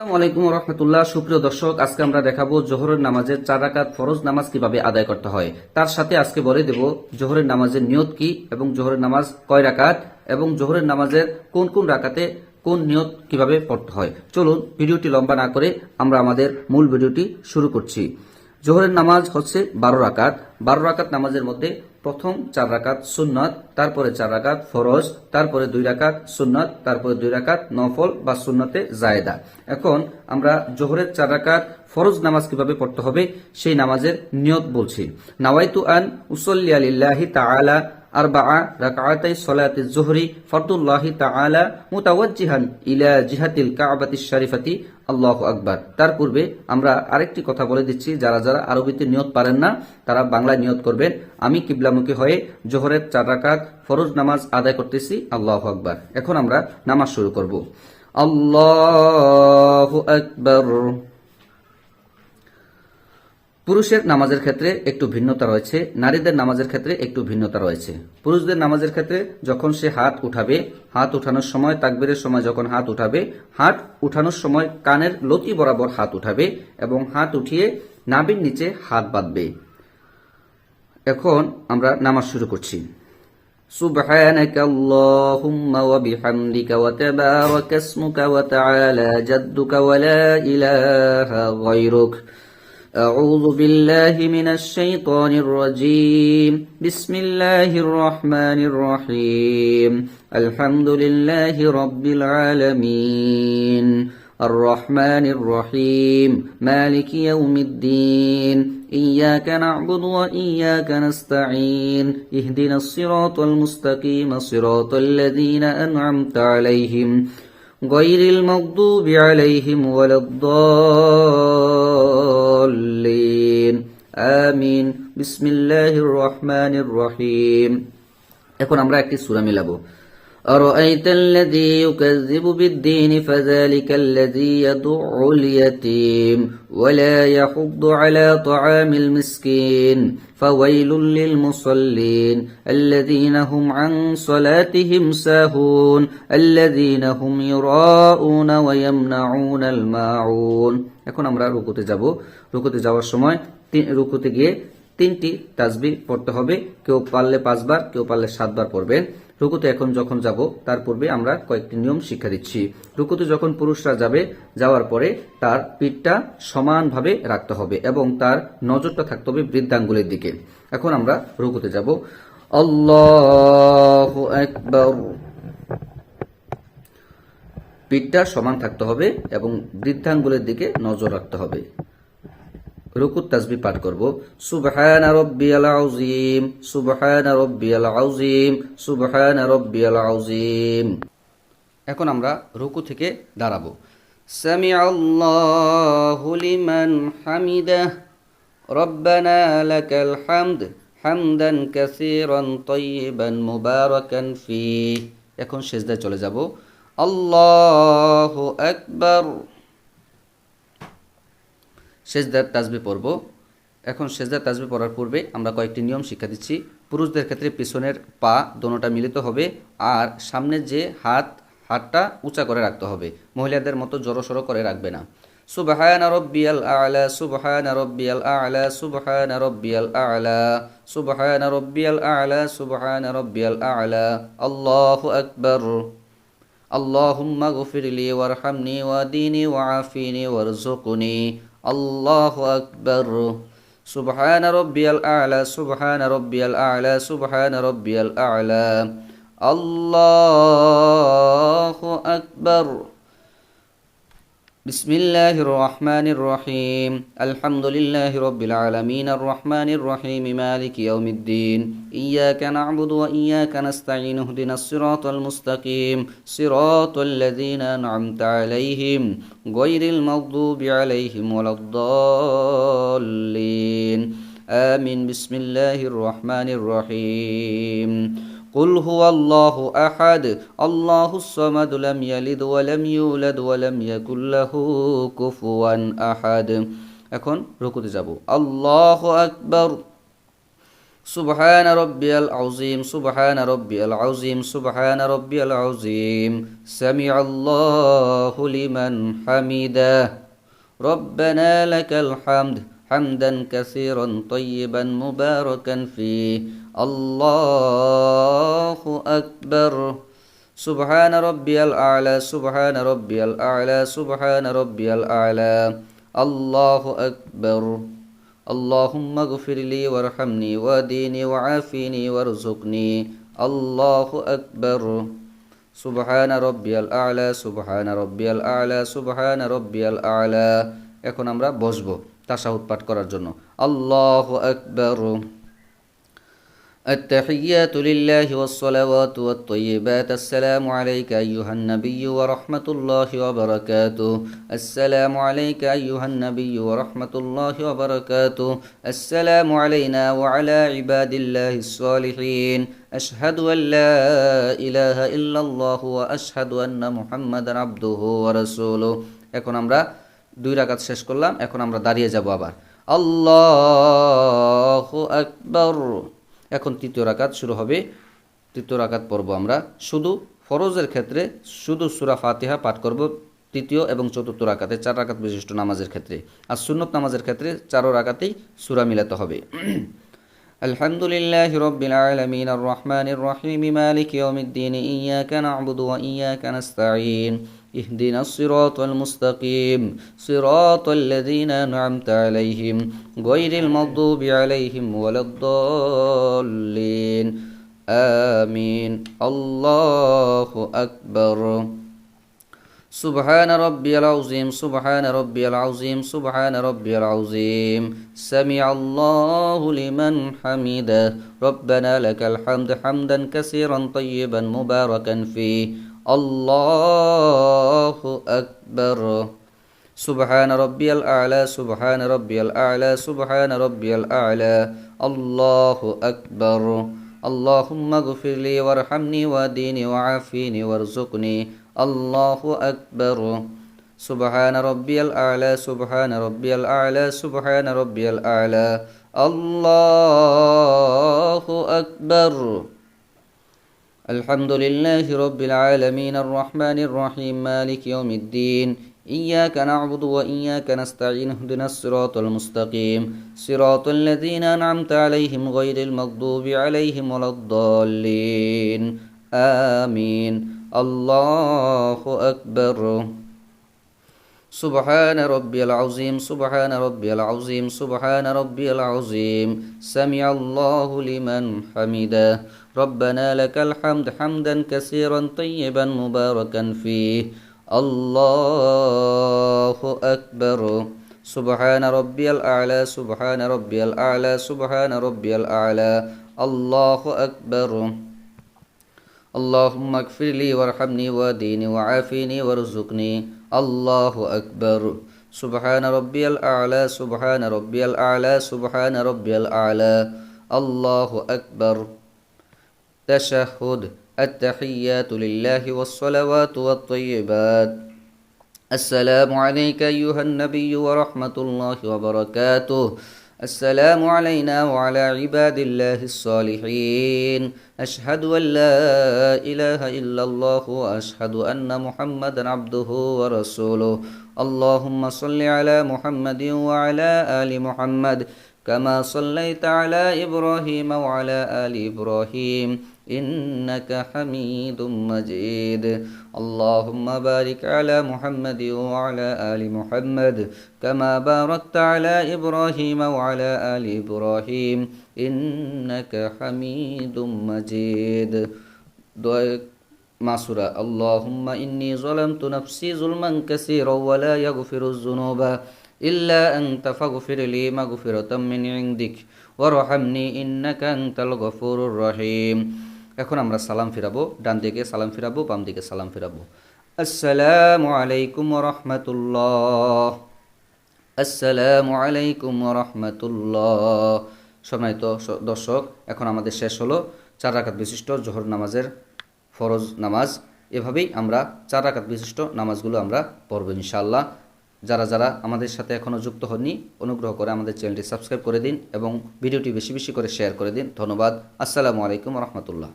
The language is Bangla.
আসসালামু আলাইকুম রহমতুল্লাহ। সুপ্রিয় দর্শক, আজকে আমরা দেখাবো জোহরের নামাজের 4 রাকাত ফরজ নামাজ কিভাবে আদায় করতে হয়। তার সাথে আজকে বলে দেব জোহরের নামাজের নিয়ত কি এবং জোহরের নামাজ কয় রাকাত এবং জোহরের নামাজের কোন কোন রাকাতে কোন নিয়ত কিভাবে পড়তে হয়। চলুন ভিডিওটি লম্বা না করে আমরা আমাদের মূল ভিডিওটি শুরু করছি। জোহরের নামাজ হচ্ছে 12 রাকাত। 12 রাকাত নামাজের মধ্যে প্রথম 4 রাকাত সুন্নাত, তারপরে 4 রাকাত ফরজ, তারপরে 2 রাকাত সুন্নাত, তারপরে 2 রাকাত নফল বা সুন্নতে জায়েদা। এখন আমরা জোহরের 4 রাকাত ফরজ নামাজ কিভাবে পড়তে হবে সেই নামাজের নিয়ত বলছি। নাওয়াইতু আন উসাল্লি লিল্লাহি তাআলা আরবাআ রাকাতাই সলাতিজ যুহরি ফরদুল্লাহি তাআলা মুতাওয়াজ্জিহান ইলা জিহাতিল কাবাতিশ শরীফাতি আল্লাহু আকবার। তার পূর্বে আমরা আরেকটি কথা বলে দিচ্ছি, যারা যারা আরবিতে নিয়ত পারেন না তারা বাংলায় নিয়ত করবেন। আমি কিবলামুখী হয়ে জোহরের 4 রাকাত ফরজ নামাজ আদায় করতেছি, আল্লাহু আকবার। এখন আমরা নামাজ শুরু করব। আল্লাহু আকবার। পুরুষের নামাজের ক্ষেত্রে একটু ভিন্নতা রয়েছে, নারীদের নামাজের ক্ষেত্রে একটু ভিন্নতা রয়েছে। পুরুষদের নামাজের ক্ষেত্রে যখন সে হাত উঠাবে, হাত উঠানোর সময় তাকবীরের সময় যখন হাত উঠাবে, হাত উঠানোর সময় কানের লতি বরাবর হাত উঠাবে এবং হাত উঠিয়ে নাভির নিচে হাত বাঁধবে। এখন আমরা নামাজ শুরু করছি। সুবহানাকা আল্লাহুম্মা ওয়া বিহামদিকা ওয়া তাবারাকা ইসমুকা ওয়া তাআলা জাদ্দুকা ওয়া লা ইলাহা গায়রুক। أعوذ بالله من الشيطان الرجيم. بسم الله الرحمن الرحيم. الحمد لله رب العالمين الرحمن الرحيم مالك يوم الدين إياك نعبد وإياك نستعين اهدنا الصراط المستقيم صراط الذين أنعمت عليهم غير المغضوب عليهم ولا الضالين آمين بسم الله الرحمن الرحيم. এখন আমরা একটি সূরা মিলাবো। أرأيت الذي يكذب بالدين فذلك الذي يدع اليتيم ولا يحض على طعام المسكين فويل للمصلين الذين هم عن صلاتهم ساهون الذين هم يراءون ويمنعون الماعون. এখন আমরা রুকুতে যাব। রুকুতে যাওয়ার সময় রুকুতে গিয়ে 3টি তাসবিহ পড়তে হবে। কেউ পারলে 5 বার, কেউ পারলে 7 বার পড়বেন। রুকুতে এখন যখন যাব তার পূর্বে আমরা কয়েকটি নিয়ম শিক্ষা দিচ্ছি। রুকুতে যখন পুরুষরা যাবে, যাওয়ার পরে তার পিঠটা সমানভাবে রাখতে হবে এবং তার নজরটা থাকতে হবে বৃদ্ধাঙ্গুলের দিকে। এখন আমরা রুকুতে যাব। আল্লাহু আকবার। পিঠটা সমান থাকতে হবে এবং বৃদ্ধাঙ্গুলের দিকে নজর রাখতে হবে। রুকুত তাসবিহ পাঠ করব। সুবহানা রাব্বিয়াল আযীম সুবহানা রাব্বিয়াল আযীম সুবহানা রাব্বিয়াল আযীম। এখন আমরা রুকু থেকে দাঁড়াবো। সামিআল্লাহু লিমান হামিদাহ রব্বানা লাকাল হামদ হামদান কাসীরান তাইয়িবান মুবারাকান ফি। এখন সিজদায় চলে যাব। আল্লাহু আকবার। সেজদার তাসবিহ পড়ব। এখন সেজদার তাসবিহ পড়ার পূর্বে আমরা কয়েকটি নিয়ম শিক্ষা দিচ্ছি। পুরুষদের ক্ষেত্রে পিছনের পা দোনোটা মিলিত হবে আর সামনের যে হাতটা উঁচা করে রাখতে হবে। মহিলাদের মতো জড়সড় করে রাখবে না। সুবহানা রাব্বিয়াল আ'লা সুবহানা রাব্বিয়াল আ'লা সুবহানা রাব্বিয়াল আ'লা সুবহানা রাব্বিয়াল আ'লা সুবহানা রাব্বিয়াল আ'লা। আল্লাহু আকবার। আল্লাহুম্মা গফিরলি ওয়ারহামনি ওয়াহদিনি ওয়াআফিনি ওয়ারযুকনি। আল্লাহু আকবার। সুবহানা রাব্বিয়াল আ'লা সুবহানা রাব্বিয়াল আ'লা সুবহানা রাব্বিয়াল আ'লা। আল্লাহু আকবার। বিসমিল্লাহির রহমানির রহিম। আলহামদুলিল্লাহি রাব্বিল আলামিন আর রহমানির রহিম মালিকি ইয়াউমিদ্দিন ইয়্যাকা না'বুদু ওয়া ইয়্যাকা নাস্তাঈন ইহদিনাস সিরাতাল মুস্তাকিম সিরাতাল লাযীনা আন'আমতা আলাইহিম গায়রিল মাগদুবি আলাইহিম ওয়ালাদ-দাল্লিন আমিন বিসমিল্লাহির রহমানির রহিম। قل هو الله أحد الله الصمد لم يلد ولم يولد ولم يكن له كفوا أحد. এখন রুকুতে যাব। আল্লাহু আকবার। سبحان ربي العظيم سبحان ربي العظيم سبحان ربي العظيم سمع الله لمن حمده ربنا لك الحمد حمدا كثيرا طيبا مباركا فيه الله أكبر سبحان ربي الأعلى سبحان ربي الأعلى سبحان ربي الأعلى الله أكبر اللهم اغفر لي وارحمني واهدني وعافني وارزقني الله أكبر سبحان ربي الأعلى سبحان ربي الأعلى سبحان ربي الأعلى এখন আমরা বসবো তাশাহুদ পাঠ করার জন্য আল্লাহু আকবার التحيات لله والصلوات والطيبات السلام عليك أيها النبي ورحمة الله وبركاته السلام عليك أيها النبي ورحمة الله وبركاته السلام علينا وعلى عباد الله الصالحين أشهد أن لا إله إلا الله وأشهد أن محمدا عبده ورسوله এখন আমরা দুই রাকাত শেষ করলাম এখন আমরা দাঁড়িয়ে যাব আবার আল্লাহু আকবার এখন তৃতীয় রাকাত শুরু হবে তৃতীয় রাকাত পড়ব আমরা শুধু ফরজের ক্ষেত্রে শুধু সূরা ফাতিহা পাঠ করব তৃতীয় এবং চতুর্থ রাকাতে 4 রাকাত বিশিষ্ট নামাজের ক্ষেত্রে আর সুন্নত নামাজের ক্ষেত্রে 4 রাকাতেই সূরা মিলাতে হবে আলহামদুলিল্লাহি রাব্বিল আলামিন আর রহমানির রহিম মালিকি ইয়াউমিদ্দিন ইয়্যাকা না'বুদু ওয়া ইয়্যাকা নাস্তাঈন اهدنا الصراط المستقيم صراط الذين أنعمت عليهم غير المغضوب عليهم ولا الضالين آمين الله أكبر سبحان ربي العظيم سبحان ربي العظيم سبحان ربي العظيم سمع الله لمن حمده ربنا لك الحمد حمدا كثيرا طيبا مباركا فيه الله أكبر سبحان ربي الأعلى سبحان ربي الأعلى سبحان ربي الأعلى الله أكبر اللهم اغفر لي وارحمني واهدني وعافني وارزقني الله أكبر سبحان ربي الأعلى سبحان ربي الأعلى سبحان ربي الأعلى الله أكبر الحمد لله رب العالمين الرحمن الرحيم مالك يوم الدين إياك نعبد وإياك نستعين اهدنا الصراط المستقيم صراط الذين أنعمت عليهم غير المغضوب عليهم ولا الضالين آمين الله أكبر سبحان ربي العظيم سبحان ربي العظيم سبحان ربي العظيم سمع الله لمن حمده ربنا لك الحمد حمدا كثيرا طيبا مباركا فيه الله أكبر سبحان ربي الأعلى سبحان ربي الأعلى سبحان ربي الأعلى الله أكبر اللهم اغفر لي وارحمني واهدني وعافني وارزقني الله أكبر سبحان ربي الأعلى سبحان ربي الأعلى سبحان ربي الأعلى الله أكبر تشهد التحيات لله والصلوات والطيبات السلام عليك أيها النبي ورحمة الله وبركاته السلام علينا وعلى عباد الله الصالحين أشهد أن لا إله إلا الله وأشهد أن محمدا عبده ورسوله اللهم صل على محمد وعلى آل محمد كما صليت على إبراهيم وعلى آل إبراهيم إنك حميد مجيد اللهم بارك على محمد وعلى آل محمد كما باركت على إبراهيم وعلى آل إبراهيم إنك حميد مجيد معصورة اللهم إني ظلمت نفسي ظلما كثيرا ولا يغفر الذنوب إلا أنت فاغفر لي مغفرة من عندك وارحمني إنك أنت الغفور الرحيم এখন আমরা সালাম ফিরাবো ডান দিকে সালাম ফিরাবো বাম দিকে সালাম ফিরাবো আসসালামু আলাইকুম ওয়া রাহমাতুল্লাহ আসসালামু আলাইকুম ওয়া রাহমাতুল্লাহ সম্মানিত দর্শক এখন আমাদের শেষ হলো 4 রাকাত বিশিষ্ট জোহর নামাজের ফরজ নামাজ এভাবেই আমরা 4 রাকাত বিশিষ্ট নামাজগুলো আমরা পড়ব ইনশাআল্লাহ যারা যারা আমাদের সাথে এখনও যুক্ত হননি অনুগ্রহ করে আমাদের চ্যানেলটি সাবস্ক্রাইব করে দিন এবং ভিডিওটি বেশি বেশি করে শেয়ার করে দিন। ধন্যবাদ। আসসালামু আলাইকুম রহমতুল্লাহ।